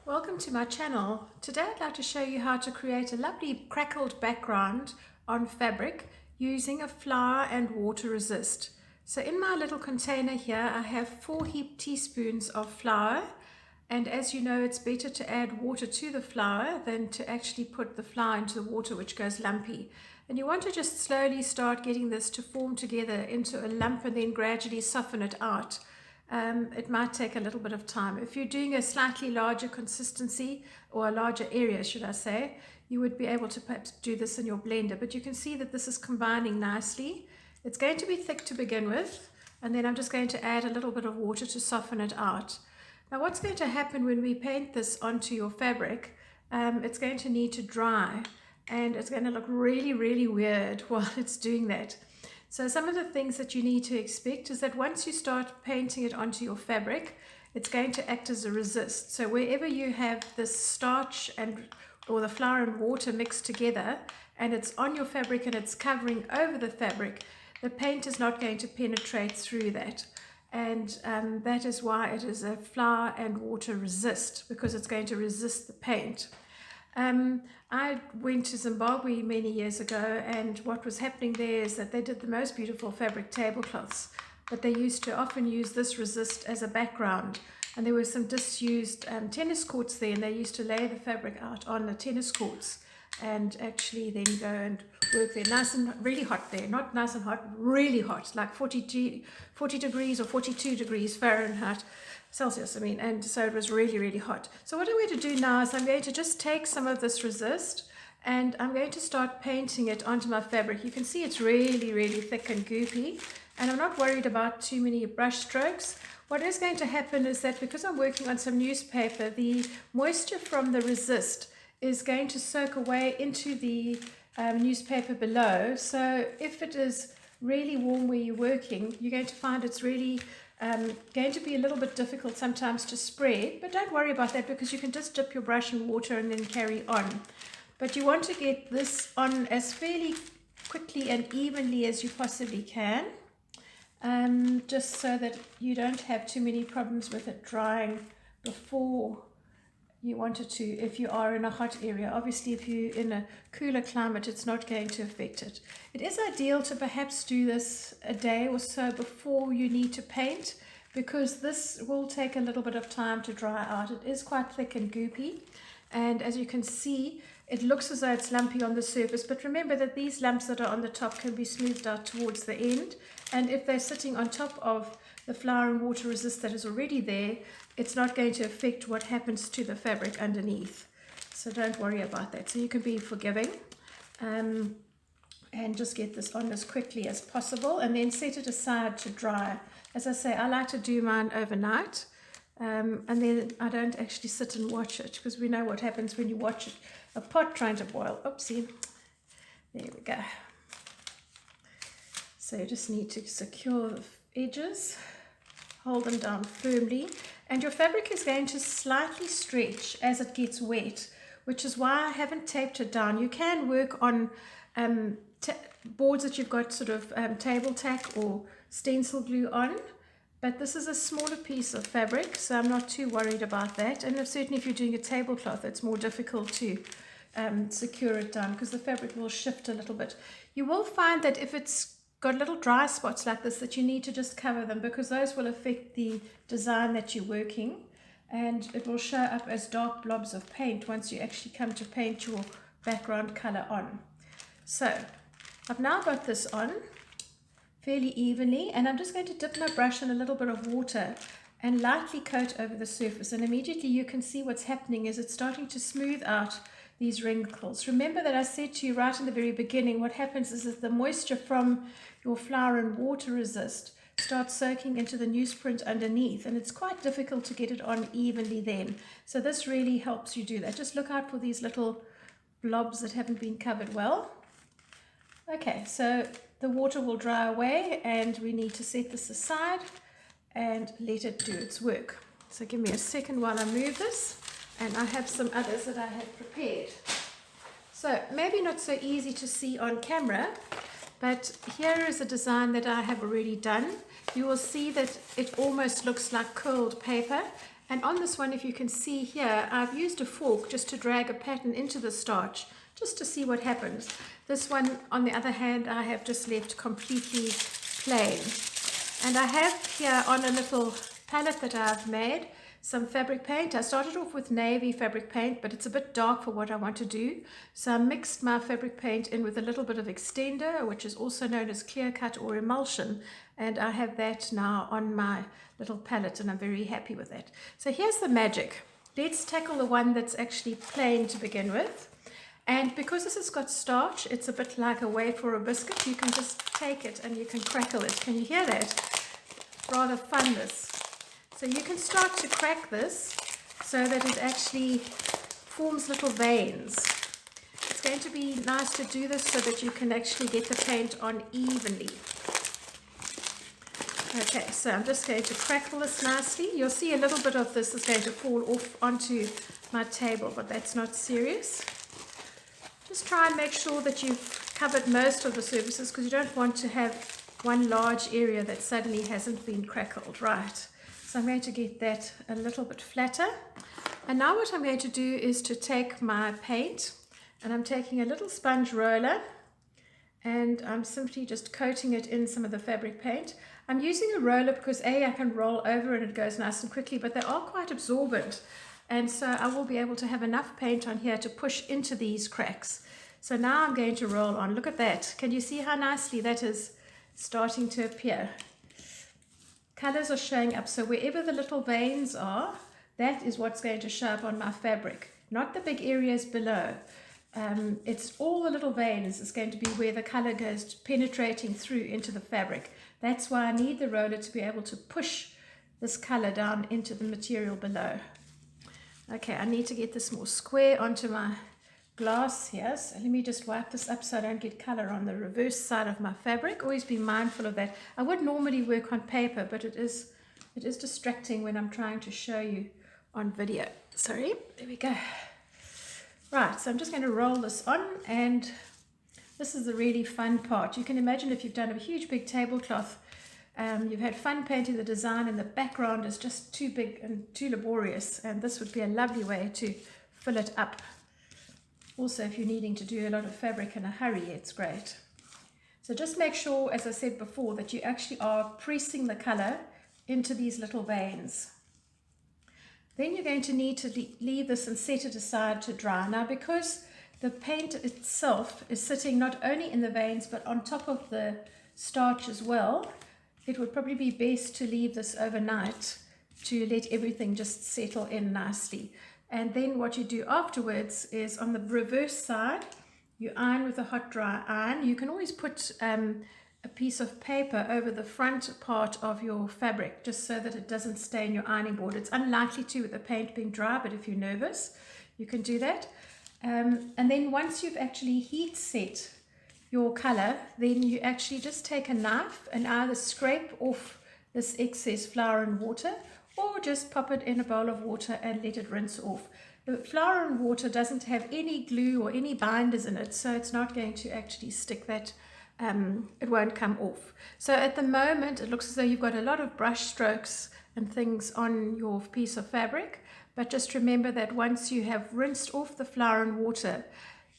Welcome to my channel. Today I'd like to show you how to create a lovely crackled background on fabric using a flour and water resist. So in my little container here I have 4 heaped teaspoons of flour, and as you know it's better to add water to the flour than to actually put the flour into the water, which goes lumpy. And you want to just slowly start getting this to form together into a lump and then gradually soften it out. It might take a little bit of time. If you're doing a slightly larger consistency, or a larger area should I say, you would be able to perhaps do this in your blender, but you can see that this is combining nicely. It's going to be thick to begin with, and then I'm just going to add a little bit of water to soften it out. Now what's going to happen when we paint this onto your fabric, it's going to need to dry, and it's going to look really weird while it's doing that. So some of the things that you need to expect is that once you start painting it onto your fabric, it's going to act as a resist. So wherever you have this starch or the flour and water mixed together, and it's on your fabric and it's covering over the fabric, the paint is not going to penetrate through that. And that is why it is a flour and water resist, because it's going to resist the paint. I went to Zimbabwe many years ago, and what was happening there is that they did the most beautiful fabric tablecloths, but they used to often use this resist as a background, and there were some disused tennis courts there, and they used to lay the fabric out on the tennis courts and actually then go and work there. Nice and really hot there, not nice and hot, really hot, like 40 degrees or 42 degrees Fahrenheit. Celsius, I mean, and so it was really hot. So what I'm going to do now is I'm going to just take some of this resist and I'm going to start painting it onto my fabric. You can see it's really thick and goopy, and I'm not worried about too many brush strokes. What is going to happen is that because I'm working on some newspaper, the moisture from the resist is going to soak away into the newspaper below. So if it is really warm where you're working, you're going to find it's really going to be a little bit difficult sometimes to spread, but don't worry about that because you can just dip your brush in water and then carry on. But you want to get this on as fairly quickly and evenly as you possibly can, just so that you don't have too many problems with it drying before you want it to, if you are in a hot area. Obviously if you're in a cooler climate, it's not going to affect it. It is ideal to perhaps do this a day or so before you need to paint, because this will take a little bit of time to dry out. It is quite thick and goopy, and as you can see it looks as though it's lumpy on the surface, but remember that these lumps that are on the top can be smoothed out towards the end, and if they're sitting on top of the flour and water resist that is already there, it's not going to affect what happens to the fabric underneath. So don't worry about that. So you can be forgiving and just get this on as quickly as possible and then set it aside to dry. As I say, I like to do mine overnight, and then I don't actually sit and watch it, because we know what happens when you watch it. A pot trying to boil. Oopsie. There we go. So you just need to secure the edges, hold them down firmly, and your fabric is going to slightly stretch as it gets wet, which is why I haven't taped it down. You can work on boards that you've got sort of table tack or stencil glue on, but this is a smaller piece of fabric, so I'm not too worried about that. And certainly if you're doing a tablecloth, it's more difficult to secure it down because the fabric will shift a little bit. You will find that if it's got little dry spots like this, that you need to just cover them, because those will affect the design that you're working, and it will show up as dark blobs of paint once you actually come to paint your background color on. So I've now got this on fairly evenly, and I'm just going to dip my brush in a little bit of water and lightly coat over the surface, and immediately you can see what's happening is it's starting to smooth out these wrinkles. Remember that I said to you right in the very beginning, what happens is that the moisture from your flour and water resist starts soaking into the newsprint underneath, and it's quite difficult to get it on evenly then. So this really helps you do that. Just look out for these little blobs that haven't been covered well. Okay, so the water will dry away and we need to set this aside and let it do its work. So give me a second while I move this, and I have some others that I have prepared. So maybe not so easy to see on camera, but here is a design that I have already done. You will see that it almost looks like curled paper, And on this one, if you can see here, I've used a fork just to drag a pattern into the starch, just to see what happens. This one, on the other hand, I have just left completely plain. And I have here on a little palette that I've made some fabric paint. I started off with navy fabric paint, but it's a bit dark for what I want to do. So I mixed my fabric paint in with a little bit of extender, which is also known as clear cut or emulsion. And I have that now on my little palette, and I'm very happy with that. So here's the magic. Let's tackle the one that's actually plain to begin with. And because this has got starch, it's a bit like a wafer or a biscuit. You can just take it and you can crackle it. Can you hear that? Rather fun, this. So you can start to crack this so that it actually forms little veins. It's going to be nice to do this so that you can actually get the paint on evenly. Okay, so I'm just going to crackle this nicely. You'll see a little bit of this is going to fall off onto my table, but that's not serious. Just try and make sure that you've covered most of the surfaces, because you don't want to have one large area that suddenly hasn't been crackled right. So I'm going to get that a little bit flatter. And now what I'm going to do is to take my paint, and I'm taking a little sponge roller, and I'm simply just coating it in some of the fabric paint. I'm using a roller because I can roll over and it goes nice and quickly, but they are quite absorbent. And so I will be able to have enough paint on here to push into these cracks. So now I'm going to roll on. Look at that. Can you see how nicely that is starting to appear? Colors are showing up. So wherever the little veins are, that is what's going to show up on my fabric, not the big areas below. It's all the little veins is going to be where the color goes penetrating through into the fabric. That's why I need the roller to be able to push this color down into the material below. Okay, I need to get this more square onto my glass here. So let me just wipe this up so I don't get color on the reverse side of my fabric. Always be mindful of that. I would normally work on paper, but it is distracting when I'm trying to show you on video. Sorry, there we go. Right, so I'm just going to roll this on, and this is the really fun part. You can imagine if you've done a huge big tablecloth, you've had fun painting the design and the background is just too big and too laborious, and this would be a lovely way to fill it up. Also, if you're needing to do a lot of fabric in a hurry, it's great. So just make sure, as I said before, that you actually are pressing the color into these little veins. Then you're going to need to leave this and set it aside to dry. Now, because the paint itself is sitting not only in the veins but on top of the starch as well, it would probably be best to leave this overnight to let everything just settle in nicely. And then what you do afterwards is on the reverse side, you iron with a hot dry iron. You can always put a piece of paper over the front part of your fabric just so that it doesn't stain your ironing board. It's unlikely to with the paint being dry, but if you're nervous, you can do that. And then once you've actually heat set your color, then you actually just take a knife and either scrape off this excess flour and water, or just pop it in a bowl of water and let it rinse off. The flour and water doesn't have any glue or any binders in it, so it's not going to actually stick that. It won't come off. So at the moment it looks as though you've got a lot of brush strokes and things on your piece of fabric, but just remember that once you have rinsed off the flour and water,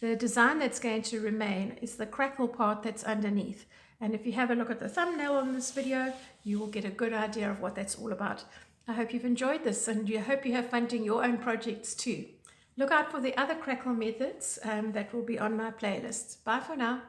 the design that's going to remain is the crackle part that's underneath. And if you have a look at the thumbnail on this video, you will get a good idea of what that's all about. I hope you've enjoyed this, and I hope you have fun doing your own projects too. Look out for the other crackle methods that will be on my playlist. Bye for now.